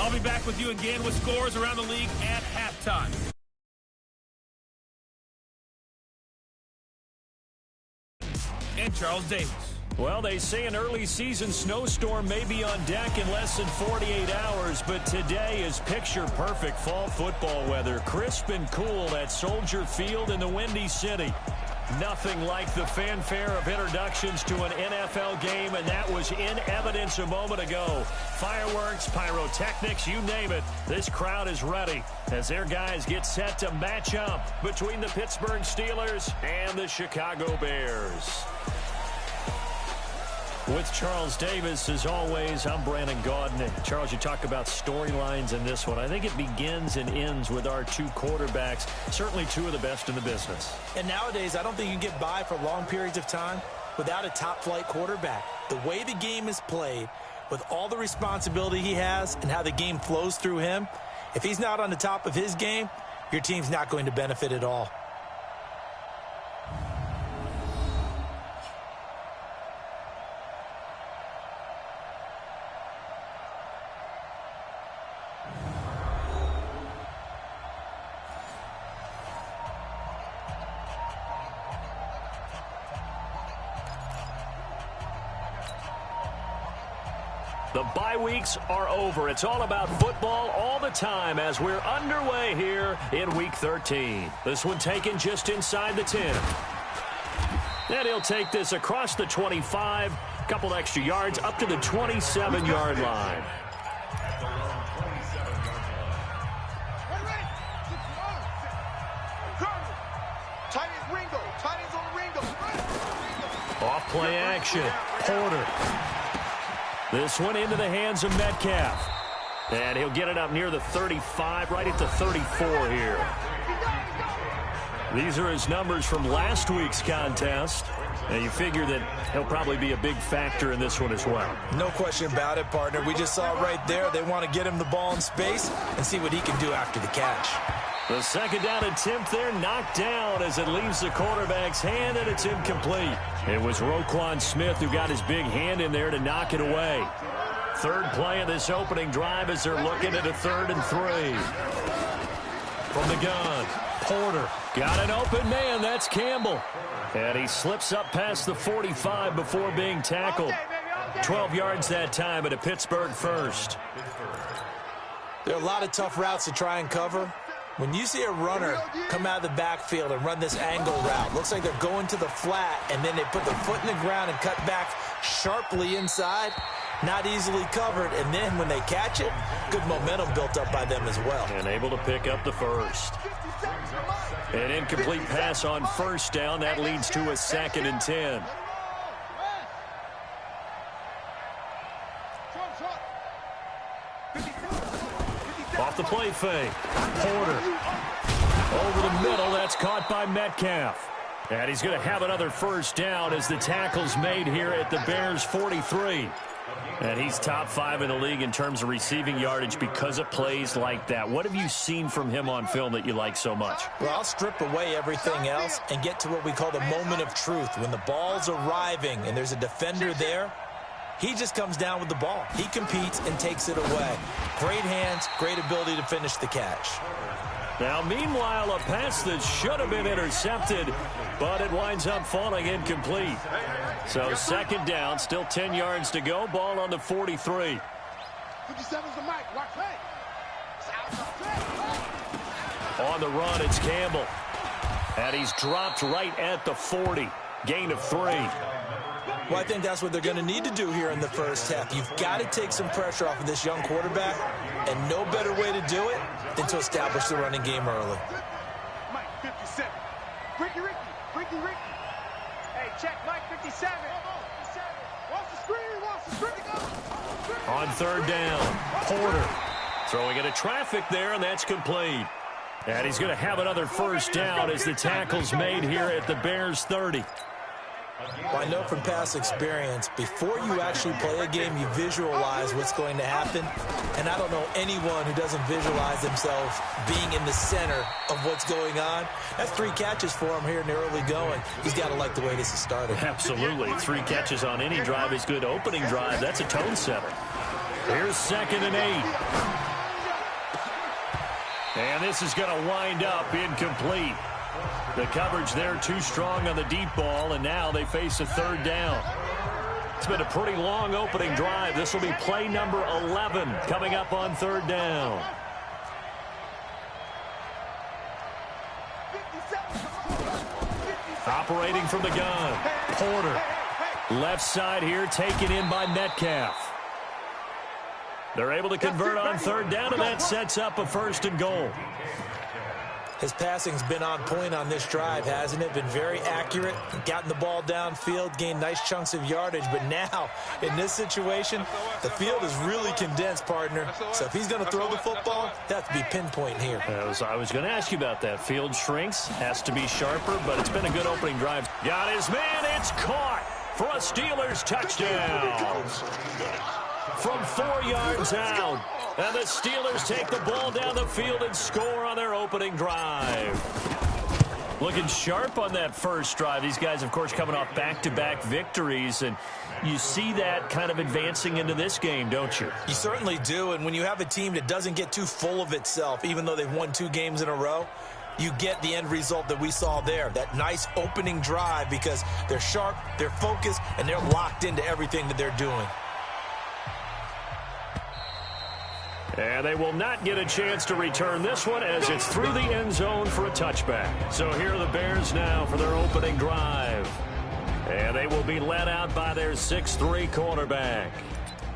I'll be back with you again with scores around the league at halftime. And Charles Davis. Well, they say an early season snowstorm may be on deck in less than 48 hours, but today is picture-perfect fall football weather. Crisp and cool at Soldier Field in the Windy City. Nothing like the fanfare of introductions to an NFL game, and that was in evidence a moment ago. Fireworks, pyrotechnics, you name it. This crowd is ready as their guys get set to match up between the Pittsburgh Steelers and the Chicago Bears. With Charles Davis, as always, I'm Brandon Gaudin. And Charles, you talk about storylines in this one. I think it begins and ends with our two quarterbacks, certainly two of the best in the business. And nowadays, I don't think you can get by for long periods of time without a top-flight quarterback. The way the game is played, with all the responsibility he has and how the game flows through him, if he's not on the top of his game, your team's not going to benefit at all. The bye weeks are over. It's all about football all the time as we're underway here in Week 13. This one taken just inside the 10. And he'll take this across the 25, a couple extra yards, up to the 27-yard line. Off play action. Porter. This one into the hands of Metcalf. And he'll get it up near the 35, right at the 34 here. These are his numbers from last week's contest. And you figure that he'll probably be a big factor in this one as well. No question about it, partner. We just saw it right there. They want to get him the ball in space and see what he can do after the catch. The second down attempt there knocked down as it leaves the quarterback's hand, and it's incomplete. It was Roquan Smith who got his big hand in there to knock it away. Third play of this opening drive as they're looking at a 3rd and 3. From the gun, Porter got an open man. That's Campbell. And he slips up past the 45 before being tackled. 12 yards that time at a Pittsburgh first. There are a lot of tough routes to try and cover. When you see a runner come out of the backfield and run this angle route, looks like they're going to the flat, and then they put the foot in the ground and cut back sharply inside, not easily covered, and then when they catch it, good momentum built up by them as well. And able to pick up the first. An incomplete pass on first down. That leads to a 2nd and 10. Off the play fake. Porter. Over the middle. That's caught by Metcalf. And he's going to have another first down as the tackle's made here at the Bears' 43. And he's top 5 in the league in terms of receiving yardage because of plays like that. What have you seen from him on film that you like so much? Well, I'll strip away everything else and get to what we call the moment of truth. When the ball's arriving and there's a defender there, he just comes down with the ball. He competes and takes it away. Great hands, great ability to finish the catch. Now, meanwhile, a pass that should have been intercepted, but it winds up falling incomplete. So 2nd down, still 10 yards to go. Ball on the 43. 57's the mic. Watch play. On the run, it's Campbell. And he's dropped right at the 40. Gain of 3. Well, I think that's what they're going to need to do here in the first half. You've got to take some pressure off of this young quarterback, and no better way to do it than to establish the running game early. Mike 57. Ricky. Hey, check Mike 57. Watch the screen. On 3rd down, Porter throwing into traffic there, and that's complete. And he's going to have another first down as the tackle's made here at the Bears' 30. Well, I know from past experience, before you actually play a game, you visualize what's going to happen. And I don't know anyone who doesn't visualize themselves being in the center of what's going on. That's 3 catches for him here in the early going. He's got to like the way this is started. Absolutely. 3 catches on any drive is good. Opening drive, that's a tone setter. Here's 2nd and 8. And this is going to wind up incomplete. The coverage there too strong on the deep ball, and now they face a third down. It's been a pretty long opening drive. This will be play number 11 coming up on third down. Operating from the gun, Porter. Left side here, taken in by Metcalf. They're able to convert on third down, and that sets up a 1st and goal. His passing's been on point on this drive, hasn't it? Been very accurate, gotten the ball downfield, gained nice chunks of yardage. But now, in this situation, the field is really condensed, partner. So if he's going to throw the football, that has to be pinpoint here. I was going to ask you about that. Field shrinks, has to be sharper, but it's been a good opening drive. Got his man, it's caught for a Steelers touchdown. From 4 yards out. And the Steelers take the ball down the field and score on their opening drive. Looking sharp on that first drive. These guys, of course, coming off back-to-back victories, and you see that kind of advancing into this game, don't you? You certainly do, and when you have a team that doesn't get too full of itself, even though they've won 2 games in a row, you get the end result that we saw there, that nice opening drive, because they're sharp, they're focused, and they're locked into everything that they're doing. And they will not get a chance to return this one as it's through the end zone for a touchback. So here are the Bears now for their opening drive. And they will be led out by their 6'3" quarterback.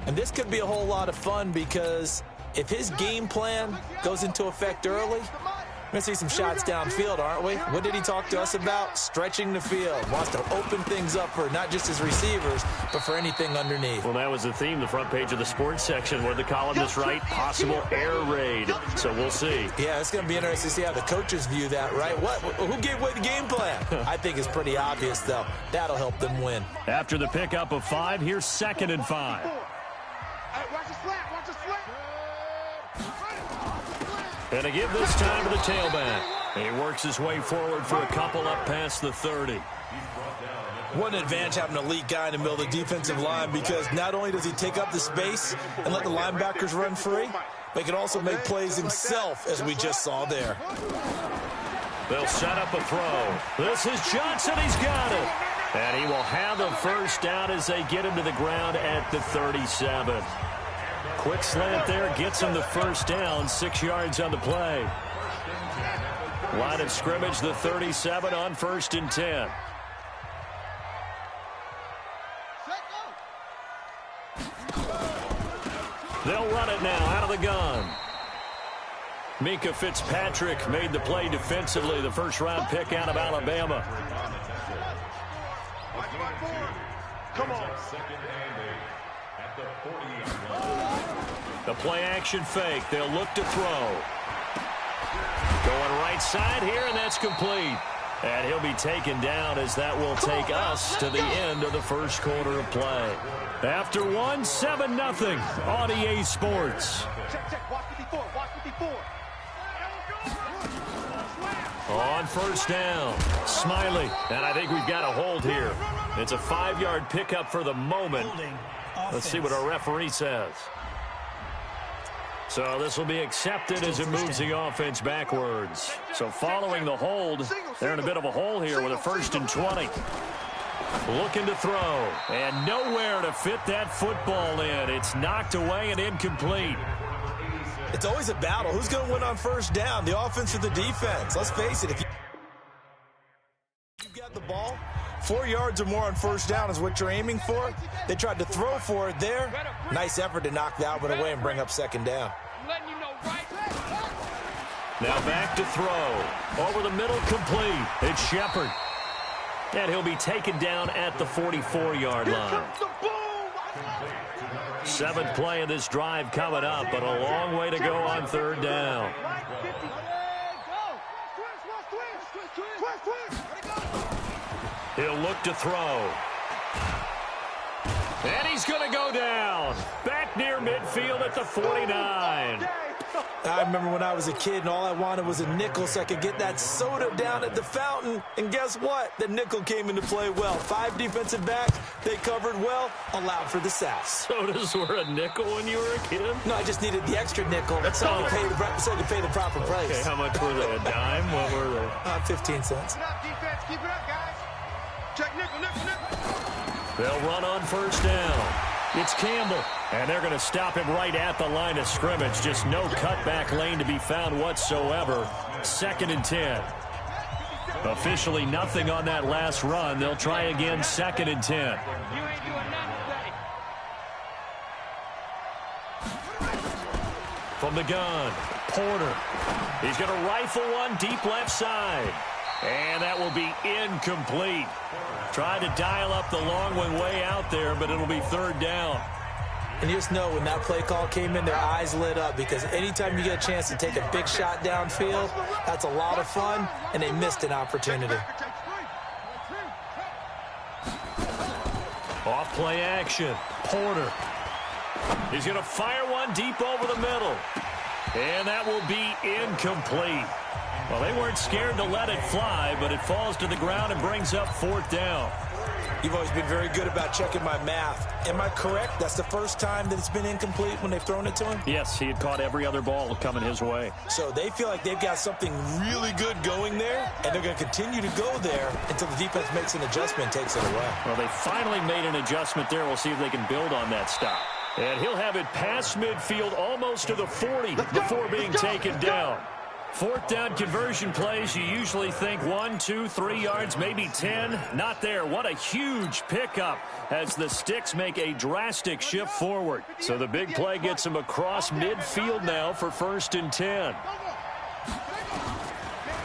And this could be a whole lot of fun because if his game plan goes into effect early, we're going to see some shots downfield, aren't we? What did he talk to us about? Stretching the field. Wants to open things up for not just his receivers, but for anything underneath. Well, that was the theme, the front page of the sports section, where the columnists write possible air raid. So we'll see. Yeah, it's going to be interesting to see how the coaches view that, right? Who gave away the game plan? I think it's pretty obvious, though. That'll help them win. After the pickup of 5, here's 2nd and 5. Watch the slant, watch the slant. And a give this time to the tailback. He works his way forward for a couple up past the 30. What an advantage having an elite guy in the middle of the defensive line, because not only does he take up the space and let the linebackers run free, but he can also make plays himself, as we just saw there. They'll set up a throw. This is Johnson. He's got it. And he will have a first down as they get him to the ground at the 37. Quick slant there, gets him the first down, 6 yards on the play. Line of scrimmage, the 37 on 1st and 10. They'll run it now out of the gun. Mika Fitzpatrick made the play defensively, the first-round pick out of Alabama. Come on. The play-action fake. They'll look to throw. Going right side here, and that's complete. And he'll be taken down as that will take us to the end of the first quarter of play. After 1, 7-0 on EA Sports. Check. Watch 54. Watch 54. On first down, Smiley. And I think we've got a hold here. It's a 5-yard pickup for the moment. Let's see what our referee says. So this will be accepted as it moves the offense backwards. So following the hold, they're in a bit of a hole here with a 1st and 20. Looking to throw, and nowhere to fit that football in. It's knocked away and incomplete. It's always a battle. Who's going to win on first down, the offense or the defense? Let's face it, if you've got the ball, 4 yards or more on first down is what you're aiming for. They tried to throw for it there. Nice effort to knock that one away and bring up 2nd down. Now back to throw. Over the middle, complete. It's Shepard. And he'll be taken down at the 44-yard line. 7th play of this drive coming up, but a long way to go on 3rd down. He'll look to throw. And he's going to go down. Back near midfield at the 49. I remember when I was a kid and all I wanted was a nickel so I could get that soda down at the fountain. And guess what? The nickel came into play well. 5 defensive backs, they covered well, allowed for the sacks. Sodas were a nickel when you were a kid? No, I just needed the extra nickel so I could pay the proper price. Okay, how much were they? A dime? What were they? 15 cents. Keep it up, defense. Keep it up, guys. Check nickel, nickel, nickel. They'll run on first down. It's Campbell, and they're going to stop him right at the line of scrimmage. Just no cutback lane to be found whatsoever. 2nd and 10. Officially nothing on that last run. They'll try again, 2nd and 10. From the gun, Porter. He's going to rifle one deep left side. And that will be incomplete. Tried to dial up the long one way out there, but it'll be 3rd down. And you just know when that play call came in, their eyes lit up because anytime you get a chance to take a big shot downfield, that's a lot of fun, and they missed an opportunity. Off play action. Porter. He's going to fire one deep over the middle. And that will be incomplete. Well, they weren't scared to let it fly, but it falls to the ground and brings up 4th down. You've always been very good about checking my math. Am I correct? That's the first time that it's been incomplete when they've thrown it to him? Yes, he had caught every other ball coming his way. So they feel like they've got something really good going there, and they're going to continue to go there until the defense makes an adjustment and takes it away. Well, they finally made an adjustment there. We'll see if they can build on that stop. And he'll have it past midfield almost to the 40 before being taken down. 4th down conversion plays, you usually think 1, 2, 3 yards, maybe 10. Not there. What a huge pickup as the sticks make a drastic shift forward. So the big play gets him across midfield now for 1st and 10.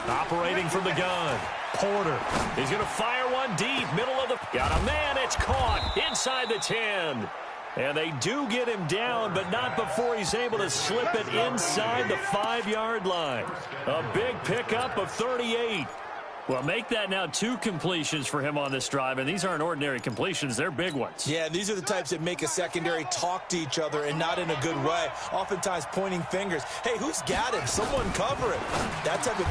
Operating from the gun, Porter. He's going to fire one deep, middle of the... Got a man, it's caught inside the 10. And they do get him down, but not before he's able to slip it inside the 5-yard line. A big pickup of 38. Well, make that now 2 completions for him on this drive, and these aren't ordinary completions. They're big ones. Yeah, these are the types that make a secondary talk to each other and not in a good way. Oftentimes pointing fingers. Hey, who's got him? Someone cover it. That type of...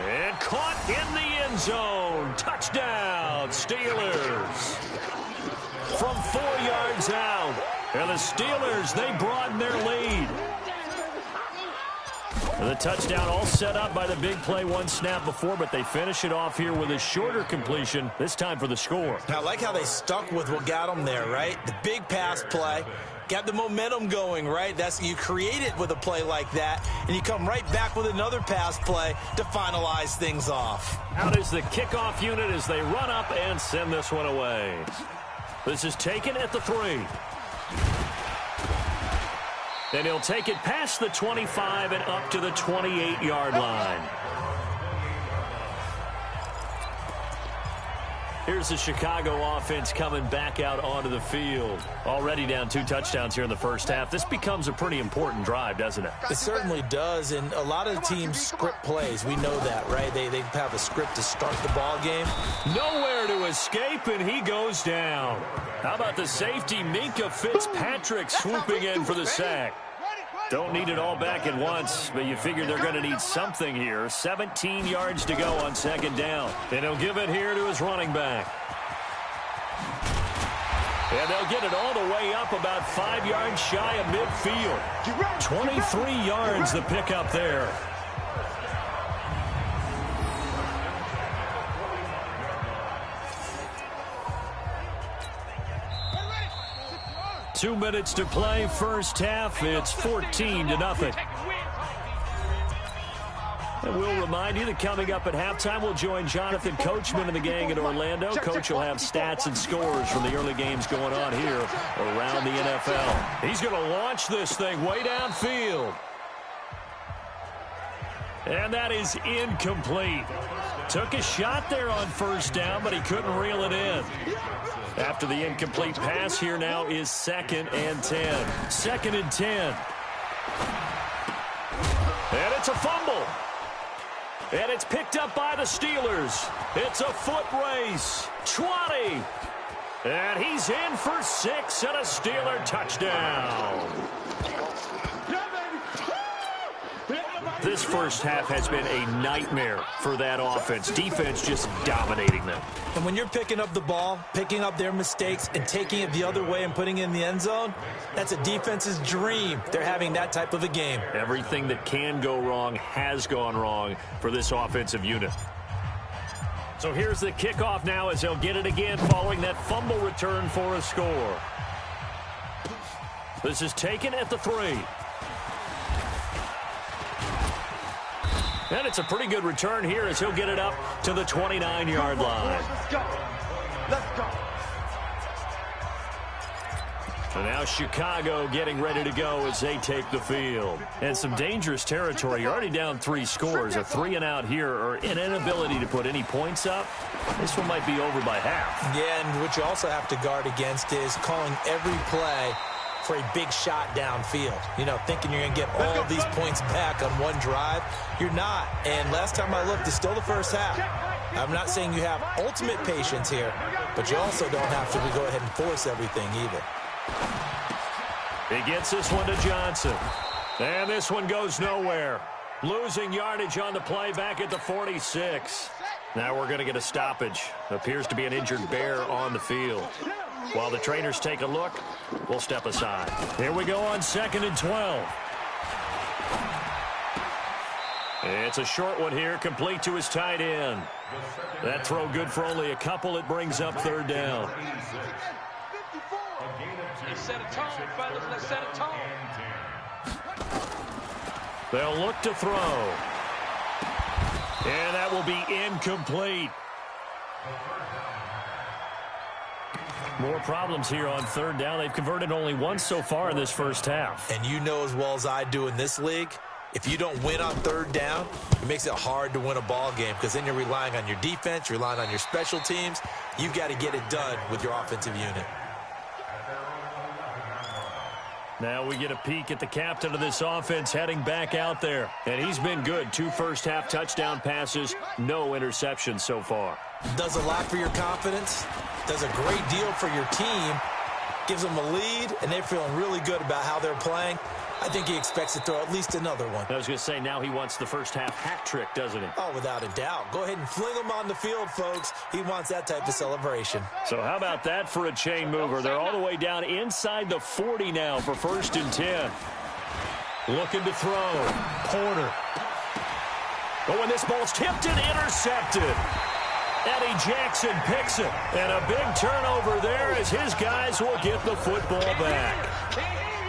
And caught in the end zone. Touchdown, Steelers. From 4 yards out. And the Steelers, they broaden their lead. The touchdown all set up by the big play 1 snap before, but they finish it off here with a shorter completion, this time for the score. I like how they stuck with what got them there, right? The big pass play. Got the momentum going, right? You create it with a play like that, and you come right back with another pass play to finalize things off. Out is the kickoff unit as they run up and send this one away. This is taken at the 3. Then he'll take it past the 25 and up to the 28-yard line. Here's the Chicago offense coming back out onto the field. Already down 2 touchdowns here in the first half. This becomes a pretty important drive, doesn't it? It certainly does, and a lot of the teams script plays. We know that, right? They have a script to start the ball game. Nowhere to escape, and he goes down. How about the safety, Minka Fitzpatrick, swooping in for the sack? Don't need it all back at once, but you figure they're going to need something here. 17 yards to go on 2nd down. And he'll give it here to his running back. And they'll get it all the way up about 5 yards shy of midfield. 23 yards the pickup there. Two minutes to play, first half. It's 14-0. And we'll remind you that coming up at halftime, we'll join Jonathan Coachman and the gang in Orlando. Coach will have stats and scores from the early games going on here around the NFL. He's going to launch this thing way downfield. And that is incomplete. Took a shot there on first down, but he couldn't reel it in. After the incomplete pass, here now is 2nd and 10. 2nd and 10. And it's a fumble. And it's picked up by the Steelers. It's a foot race. 20. And he's in for 6 and a Steeler touchdown. This first half has been a nightmare for that offense. Defense just dominating them. And when you're picking up the ball, picking up their mistakes, and taking it the other way and putting it in the end zone, that's a defense's dream. They're having that type of a game. Everything that can go wrong has gone wrong for this offensive unit. So here's the kickoff now as they'll get it again following that fumble return for a score. This is taken at the 3. And it's a pretty good return here as he'll get it up to the 29-yard line. Let's go. Let's go. And now Chicago getting ready to go as they take the field. And some dangerous territory. You're already down 3 scores. A 3-and-out here or an inability to put any points up. This one might be over by half. Yeah, and what you also have to guard against is calling every play for a big shot downfield. You know, thinking you're going to get all these points back on one drive. You're not. And last time I looked, it's still the first half. I'm not saying you have ultimate patience here, but you also don't have to go ahead and force everything either. He gets this one to Johnson. And this one goes nowhere. Losing yardage on the play back at the 46. Now we're going to get a stoppage. Appears to be an injured Bear on the field. While the trainers take a look, we'll step aside. Here we go on 2nd and 12. It's a short one here, complete to his tight end. That throw good for only a couple. It brings up 3rd down. Let's set a tone, fellas. Let's set a tone. They'll look to throw. And that will be incomplete. More problems here on 3rd down. They've converted only once so far in this first half. And you know as well as I do in this league, if you don't win on 3rd down, it makes it hard to win a ball game because then you're relying on your defense, you're relying on your special teams. You've got to get it done with your offensive unit. Now we get a peek at the captain of this offense heading back out there. And he's been good. 2 first-half touchdown passes, no interceptions so far. Does a lot for your confidence, does a great deal for your team, gives them a lead, and they're feeling really good about how they're playing. I think he expects to throw at least another one. I was going to say, now he wants the first-half hat trick, doesn't he? Oh, without a doubt. Go ahead and fling him on the field, folks. He wants that type of celebration. So how about that for a chain mover? They're all the way down inside the 40 now for 1st and 10. Looking to throw. Porter. Oh, and this ball's tipped and intercepted. Eddie Jackson picks it. And a big turnover there as his guys will get the football back.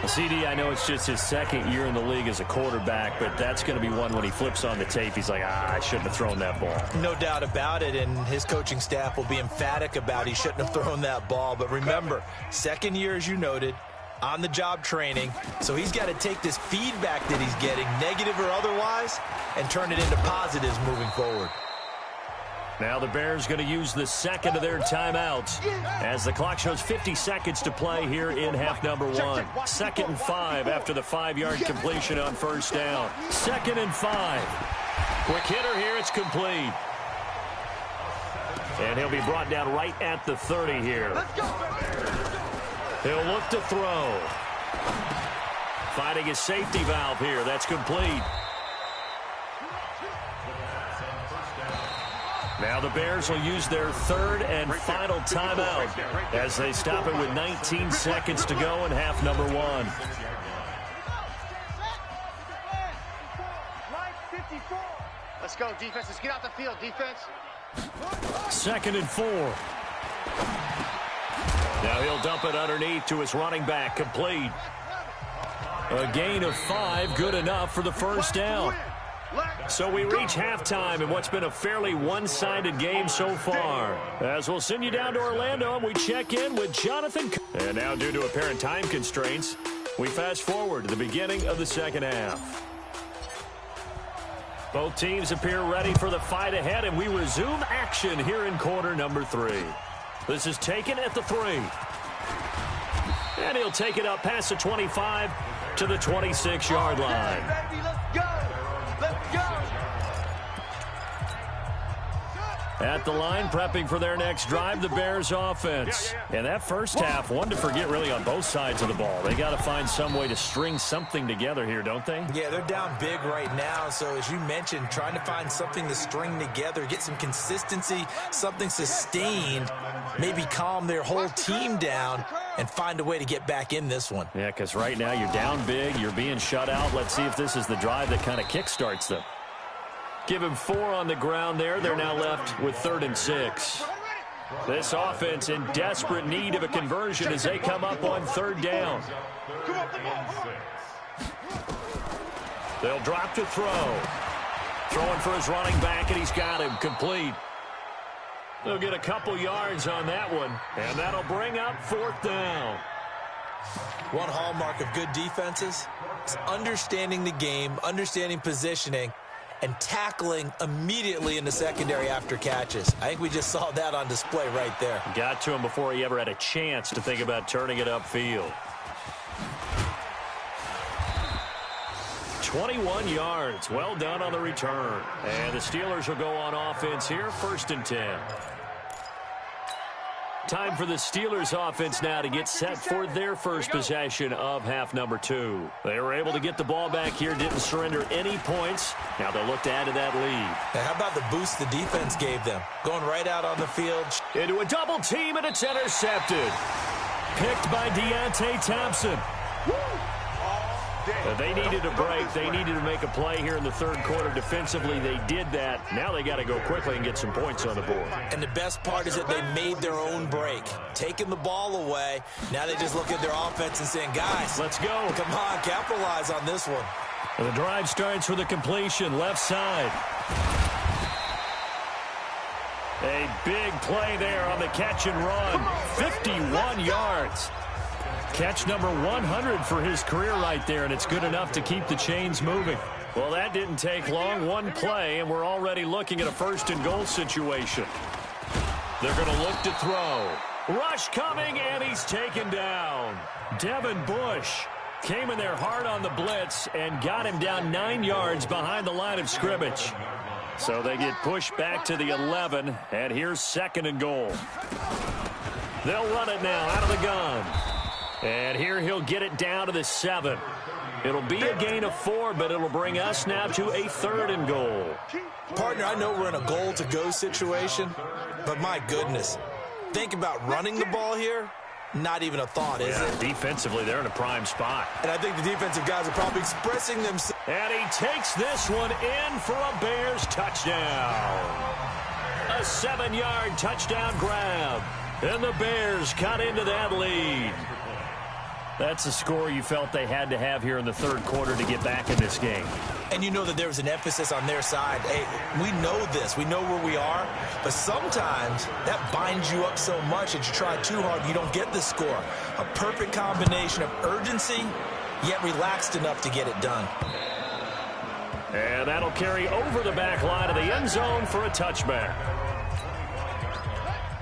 CD, I know it's just his 2nd year in the league as a quarterback, but that's going to be one when he flips on the tape. He's like, I shouldn't have thrown that ball. No doubt about it, and his coaching staff will be emphatic about he shouldn't have thrown that ball. But remember, 2nd year, as you noted, on-the-job training, so he's got to take this feedback that he's getting, negative or otherwise, and turn it into positives moving forward. Now the Bears going to use the 2nd of their timeouts as the clock shows 50 seconds to play here in half number 1. 2nd and 5 after the 5-yard completion on 1st down. 2nd and 5. Quick hitter here. It's complete. And he'll be brought down right at the 30 here. He'll look to throw. Finding his safety valve here. That's complete. Now the Bears will use their 3rd and final timeout as they stop it with 19 seconds to go in half number 1. Let's go, defense. Let's get out the field, defense. 2nd and 4. Now he'll dump it underneath to his running back. Complete. A gain of 5, good enough for the 1st down. So we reach halftime in what's been a fairly one-sided game so far. As we'll send you down to Orlando, and we check in with Jonathan. And now, due to apparent time constraints, we fast forward to the beginning of the 2nd half. Both teams appear ready for the fight ahead, and we resume action here in quarter number 3. This is taken at the 3. And he'll take it up past the 25 to the 26-yard line. Baby, let's go. Let's go. At the line, prepping for their next drive, the Bears offense. And that first half, one to forget really on both sides of the ball. They got to find some way to string something together here, don't they? Yeah, they're down big right now. So as you mentioned, trying to find something to string together, get some consistency, something sustained, maybe calm their whole team down and find a way to get back in this one. Yeah, because right now you're down big, you're being shut out. Let's see if this is the drive that kind of kickstarts them. Give him 4 on the ground there. They're now left with 3rd and 6. This offense in desperate need of a conversion as they come up on 3rd down. They'll drop to throw. Throwing for his running back, and he's got him complete. They'll get a couple yards on that one, and that'll bring up 4th down. One hallmark of good defenses is understanding the game, understanding positioning, and tackling immediately in the secondary after catches. I think we just saw that on display right there. Got to him before he ever had a chance to think about turning it upfield. 21 yards. Well done on the return. And the Steelers will go on offense here, 1st and 10. Time for the Steelers offense now to get set for their first possession of half number 2. They were able to get the ball back here, didn't surrender any points. Now they'll look to add to that lead. Now, how about the boost the defense gave them? Going right out on the field. Into a double team, and it's intercepted. Picked by Deontay Thompson. They needed a break. They needed to make a play here in the 3rd quarter. Defensively, they did that. Now they got to go quickly and get some points on the board. And the best part is that they made their own break. Taking the ball away. Now they just look at their offense and saying, guys, let's go. Come on, capitalize on this one. And the drive starts with a completion, left side. A big play there on the catch and run. 51 yards. Catch number 100 for his career right there, and it's good enough to keep the chains moving. Well, that didn't take long. One play, and we're already looking at a 1st and goal situation. They're going to look to throw. Rush coming, and he's taken down. Devin Bush came in there hard on the blitz and got him down 9 yards behind the line of scrimmage. So they get pushed back to the 11, and here's 2nd and goal. They'll run it now out of the gun. And here he'll get it down to the 7. It'll be a gain of 4, but it'll bring us now to a 3rd and goal. Partner, I know we're in a goal-to-go situation, but my goodness, think about running the ball here. Not even a thought, is it? Defensively, they're in a prime spot. And I think the defensive guys are probably expressing themselves. And he takes this one in for a Bears touchdown. A 7-yard touchdown grab. And the Bears cut into that lead. That's a score you felt they had to have here in the 3rd quarter to get back in this game. And you know that there was an emphasis on their side. Hey, we know this. We know where we are. But sometimes that binds you up so much that you try too hard, you don't get the score. A perfect combination of urgency, yet relaxed enough to get it done. And that'll carry over the back line of the end zone for a touchback.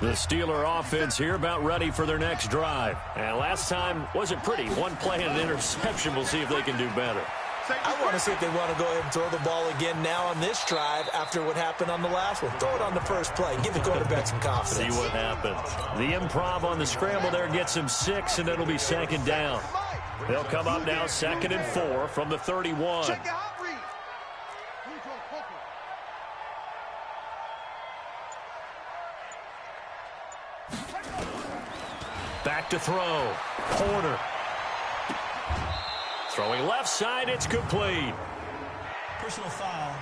The Steeler offense here about ready for their next drive. And last time wasn't pretty. One play and an interception. We'll see if they can do better. I want to see if they want to go ahead and throw the ball again now on this drive after what happened on the last one. Throw it on the first play. Give the quarterback some confidence. See what happens. The improv on the scramble there gets him 6, and it'll be 2nd down. They'll come up now 2nd and 4 from the 31. Back to throw. Porter. Throwing left side, it's complete. Personal foul,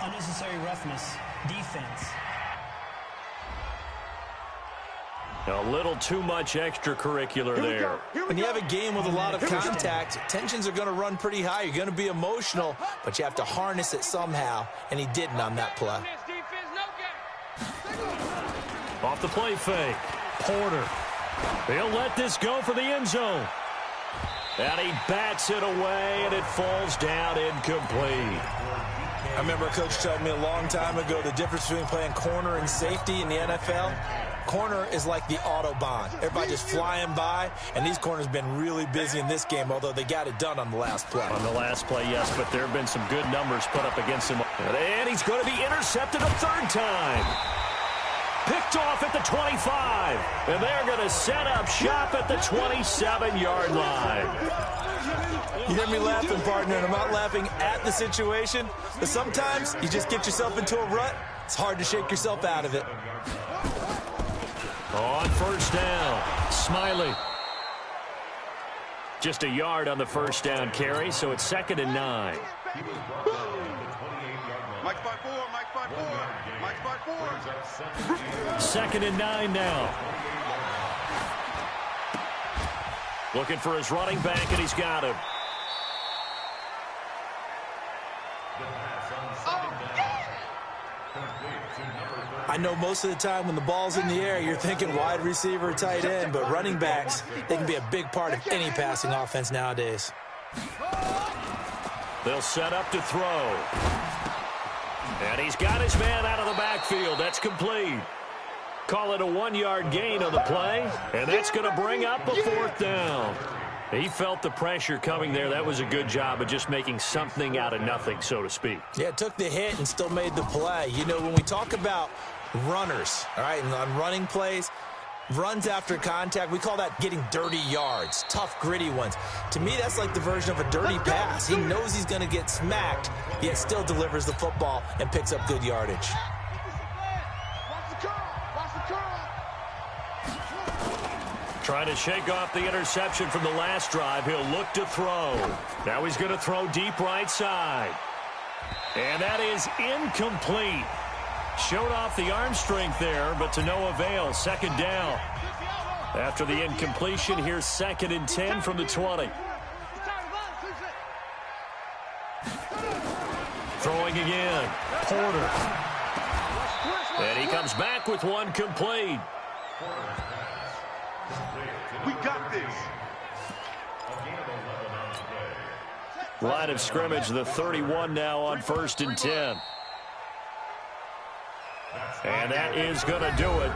unnecessary roughness, defense. A little too much extracurricular there. When you have a game with a lot of contact, tensions are going to run pretty high. You're going to be emotional, but you have to harness it somehow, and he didn't on that play. Off the play fake. Porter. They'll let this go for the end zone. And he bats it away, and it falls down incomplete. I remember a coach telling me a long time ago the difference between playing corner and safety in the NFL. Corner is like the Autobahn. Everybody just flying by, and these corners have been really busy in this game, although they got it done on the last play. On the last play, yes, but there have been some good numbers put up against him. And he's going to be intercepted a 3rd time. picked off at the 25. And they're going to set up shop at the 27-yard line. You hear me laughing, partner, and I'm not laughing at the situation, but sometimes you just get yourself into a rut. It's hard to shake yourself out of it. On first down, Smiley. Just a yard on the first down carry, so it's 2nd and 9. Mike 5-4, Mike 5-4, Mike 5-4. 2nd and 9 now. Looking for his running back, and he's got him. I know most of the time when the ball's in the air, you're thinking wide receiver, tight end, but running backs, they can be a big part of any passing offense nowadays. They'll set up to throw. And he's got his man out of the backfield. That's complete. Call it a 1-yard gain on the play, and that's going to bring up a 4th down. He felt the pressure coming there. That was a good job of just making something out of nothing, so to speak. Yeah, took the hit and still made the play. You know, when we talk about runners, all right, and on running plays, runs after contact, we call that getting dirty yards, tough, gritty ones. To me, that's like the version of a dirty pass. He knows he's going to get smacked, yet still delivers the football and picks up good yardage. Trying to shake off the interception from the last drive. He'll look to throw. Now he's going to throw deep right side. And that is incomplete. Showed off the arm strength there, but to no avail. 2nd down. After the incompletion, here's 2nd and 10 from the 20. Throwing again. Porter. And he comes back with one complete. We got this. Line of scrimmage, the 31 now on 1st and 10. And that is going to do it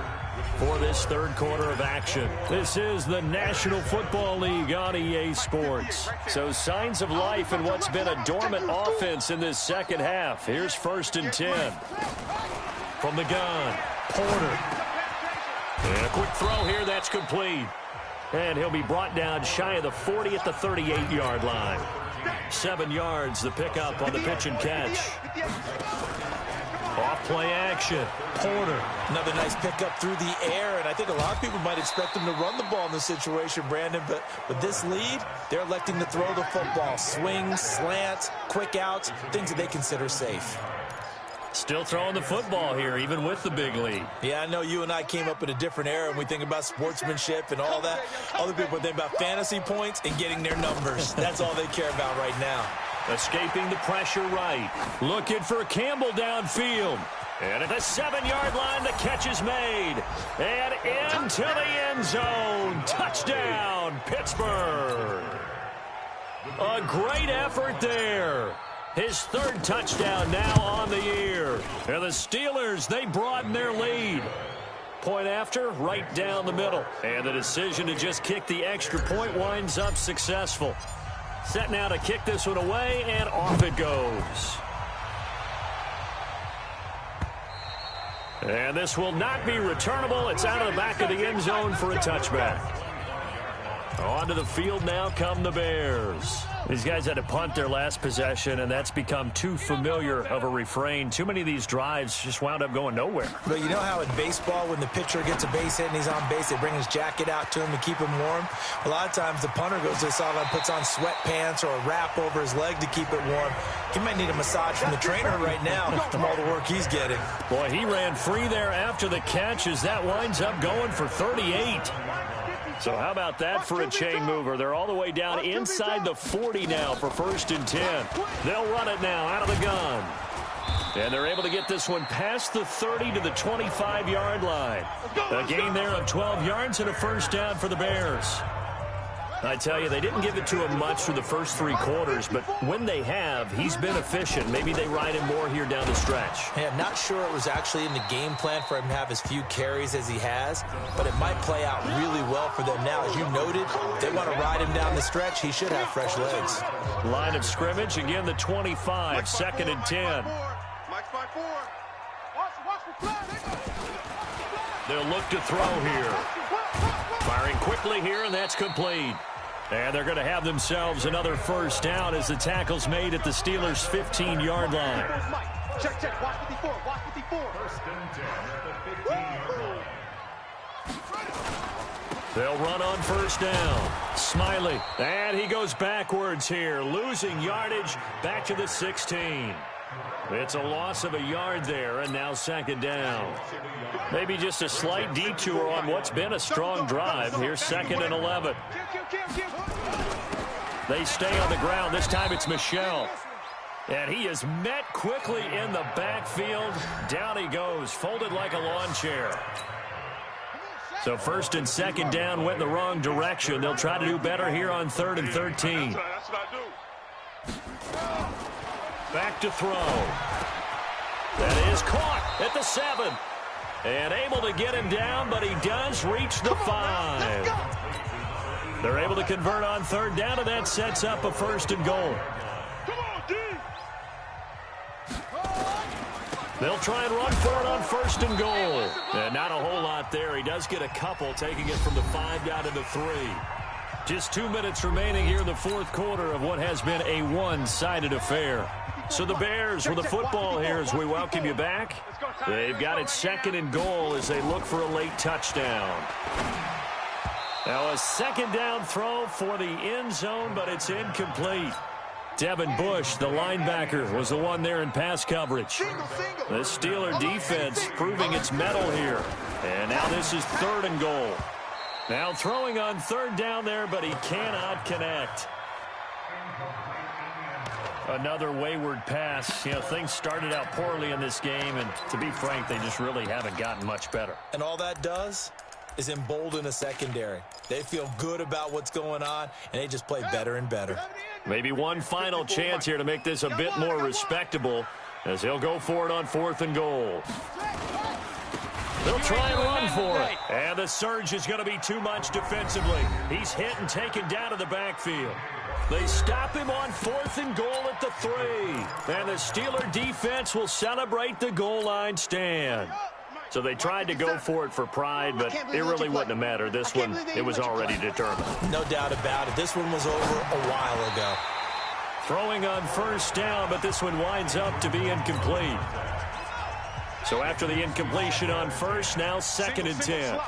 for this 3rd quarter of action. This is the National Football League on EA Sports. So signs of life in what's been a dormant offense in this 2nd half. Here's 1st and 10. From the gun, Porter. And a quick throw here, that's complete. And he'll be brought down shy of the 40 at the 38-yard line. 7 yards, the pickup on the pitch and catch. Off play action. Porter. Another nice pickup through the air, and I think a lot of people might expect him to run the ball in this situation, Brandon, but with this lead, they're electing to throw the football. Swings, slants, quick outs, things that they consider safe. Still throwing the football here, even with the big lead. Yeah, I know you and I came up in a different era and we think about sportsmanship and all that. Other people think about fantasy points and getting their numbers. That's all they care about right now. Escaping the pressure right. Looking for Campbell downfield. And at the 7-yard line, the catch is made. And into the end zone. Touchdown, Pittsburgh. A great effort there. His 3rd touchdown now on the year. And the Steelers, they broaden their lead. Point after, right down the middle. And the decision to just kick the extra point winds up successful. Set now to kick this one away, and off it goes. And this will not be returnable. It's out of the back of the end zone for a touchback. Onto the field now come the Bears. These guys had to punt their last possession, and that's become too familiar of a refrain. Too many of these drives just wound up going nowhere. But you know how in baseball, when the pitcher gets a base hit and he's on base, they bring his jacket out to him to keep him warm? A lot of times the punter goes to the sideline, puts on sweatpants or a wrap over his leg to keep it warm. He might need a massage from the trainer right now from all the work he's getting. Boy, he ran free there after the catch as that winds up going for 38. So how about that for a chain mover? They're all the way down inside the 40 now for 1st and 10. They'll run it now out of the gun. And they're able to get this one past the 30 to the 25-yard line. A gain there of 12 yards and a 1st down for the Bears. I tell you, they didn't give it to him much through the first 3 quarters, but when they have, he's been efficient. Maybe they ride him more here down the stretch. Hey, I'm not sure it was actually in the game plan for him to have as few carries as he has, but it might play out really well for them now. As you noted, they want to ride him down the stretch. He should have fresh legs. Line of scrimmage, again the 25, 2nd and 10. Mike 5-4. Watch the flag. They'll look to throw here. Firing quickly here, and that's complete. And they're going to have themselves another first down as the tackle's made at the Steelers' 15-yard line. Check, check. Watch 54. Watch 54. First and 10 at the 15-yard line. They'll run on first down. Smiley. And he goes backwards here, losing yardage back to the 16. It's a loss of a yard there, and now second down. Maybe just a slight detour on what's been a strong drive. Here's second and 11. They stay on the ground. This time it's Michel. And he is met quickly in the backfield. Down he goes, folded like a lawn chair. So first and second down went in the wrong direction. They'll try to do better here on 3rd and 13. That's what I do. Back to throw. That is caught at the 7. And able to get him down, but he does reach the 5. They're able to convert on 3rd down, and that sets up a 1st and goal. They'll try and run for it on 1st and goal. And not a whole lot there. He does get a couple, taking it from the 5 down to the 3. Just 2 minutes remaining here in the 4th quarter of what has been a one-sided affair. So the Bears with the football here as we welcome you back. They've got it 2nd and goal as they look for a late touchdown. Now a 2nd down throw for the end zone, but it's incomplete. Devin Bush, the linebacker, was the one there in pass coverage. The Steeler defense proving its mettle here. And now this is 3rd and goal. Now throwing on 3rd down there, but he cannot connect. Another wayward pass. You know, things started out poorly in this game, and to be frank, they just really haven't gotten much better. And all that does is embolden a secondary. They feel good about what's going on, and they just play better and better. Maybe one final chance here to make this a bit more respectable as he'll go for it on 4th and goal. They'll try and run for it. And the surge is going to be too much defensively. He's hit and taken down to the backfield. They stop him on 4th and goal at the 3. And the Steeler defense will celebrate the goal line stand. So they tried to go for it for pride, but it really wouldn't have mattered. This one, it was already determined. No doubt about it. This one was over a while ago. Throwing on 1st down, but this one winds up to be incomplete. So after the incompletion on 1st, now 2nd and 10.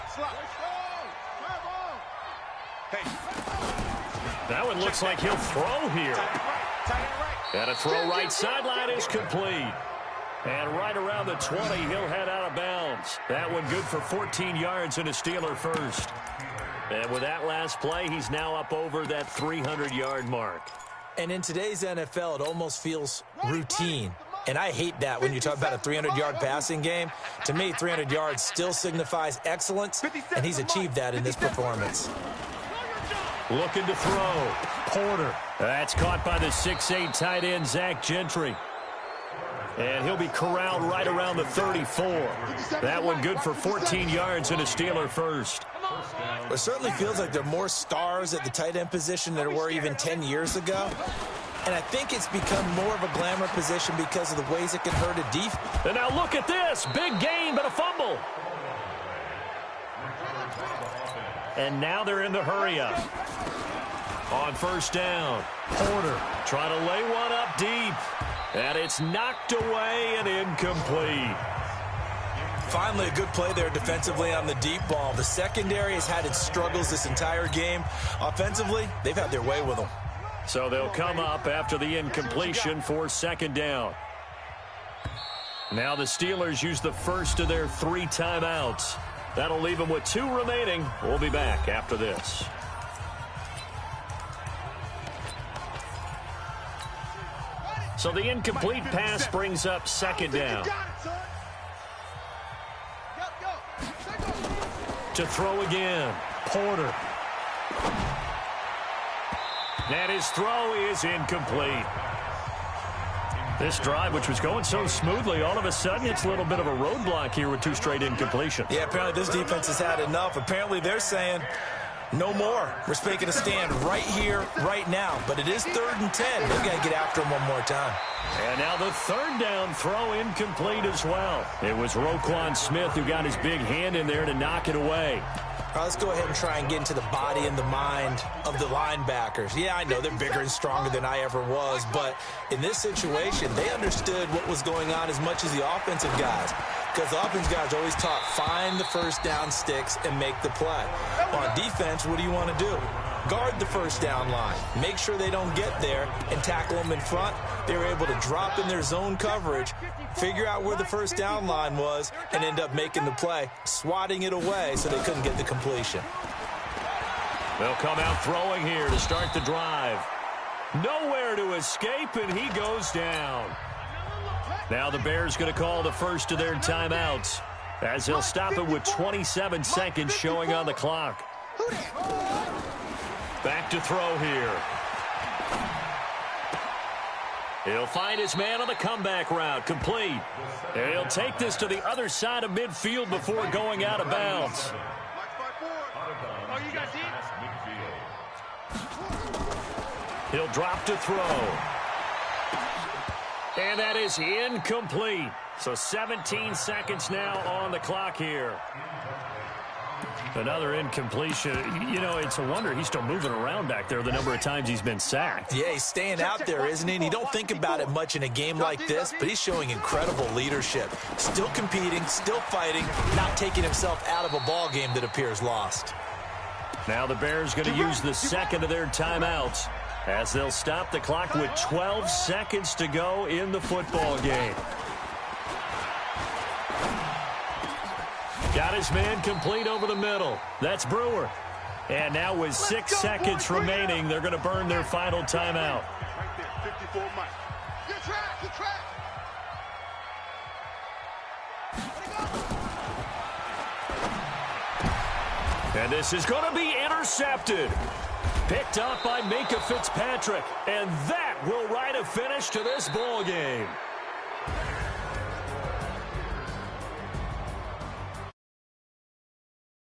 That one looks like he'll throw here. And a throw right sideline is complete. And right around the 20, he'll head out of bounds. That one good for 14 yards and a Steeler first. And with that last play, he's now up over that 300-yard mark. And in today's NFL, it almost feels routine. And I hate that when you talk about a 300-yard passing game. To me, 300 yards still signifies excellence, and he's achieved that in this performance. Looking to throw. Porter. That's caught by the 6'8 tight end, Zach Gentry. And he'll be corralled right around the 34. That one good for 14 yards and a Steeler first. It certainly feels like there are more stars at the tight end position than there were even 10 years ago. And I think it's become more of a glamour position because of the ways it can hurt a defense. And now look at this. Big gain, but a fumble. And now they're in the hurry up. On 1st down, Porter trying to lay one up deep. And it's knocked away and incomplete. Finally, a good play there defensively on the deep ball. The secondary has had its struggles this entire game. Offensively, they've had their way with them. So they'll come up after the incompletion for 2nd down. Now the Steelers use the first of their 3 timeouts. That'll leave them with 2 remaining. We'll be back after this. So the incomplete pass brings up 2nd down. To throw again, Porter. And his throw is incomplete. This drive, which was going so smoothly, all of a sudden it's a little bit of a roadblock here with 2 straight incompletions. Yeah, apparently this defense has had enough. Apparently they're saying, No more. We're making a stand right here, right now. But it is 3rd and 10. They've got to get after him one more time. And now the 3rd down throw incomplete as well. It was Roquan Smith who got his big hand in there to knock it away. Let's go ahead and try and get into the body and the mind of the linebackers. Yeah, I know they're bigger and stronger than I ever was, but in this situation, they understood what was going on as much as the offensive guys. Because the offensive guys are always taught, find the first down sticks and make the play. On defense, what do you want to do? Guard the first down line. Make sure they don't get there and tackle them in front. They were able to drop in their zone coverage, figure out where the first down line was, and end up making the play, swatting it away so they couldn't get the completion. They'll come out throwing here to start the drive. Nowhere to escape, and he goes down. Now the Bears going to call the first of their timeouts as he'll stop it with 27 seconds showing on the clock. Back to throw here. He'll find his man on the comeback route, complete. And he'll take this to the other side of midfield before going out of bounds. Oh, you got deep? He'll drop to throw. And that is incomplete. So 17 seconds now on the clock here. Another incompletion. You know, it's a wonder he's still moving around back there the number of times he's been sacked. Yeah, he's staying out there, isn't he? And you don't think about it much in a game like this, but he's showing incredible leadership. Still competing, still fighting, not taking himself out of a ball game that appears lost. Now the Bears going to use the second of their timeouts as they'll stop the clock with 12 seconds to go in the football game. Got his man complete over the middle. That's Brewer. And now with 6 seconds remaining, they're going to burn their final timeout. Right there, 54 miles. Good track, good track. And this is going to be intercepted. Picked up by Minkah Fitzpatrick. And that will write a finish to this ball game.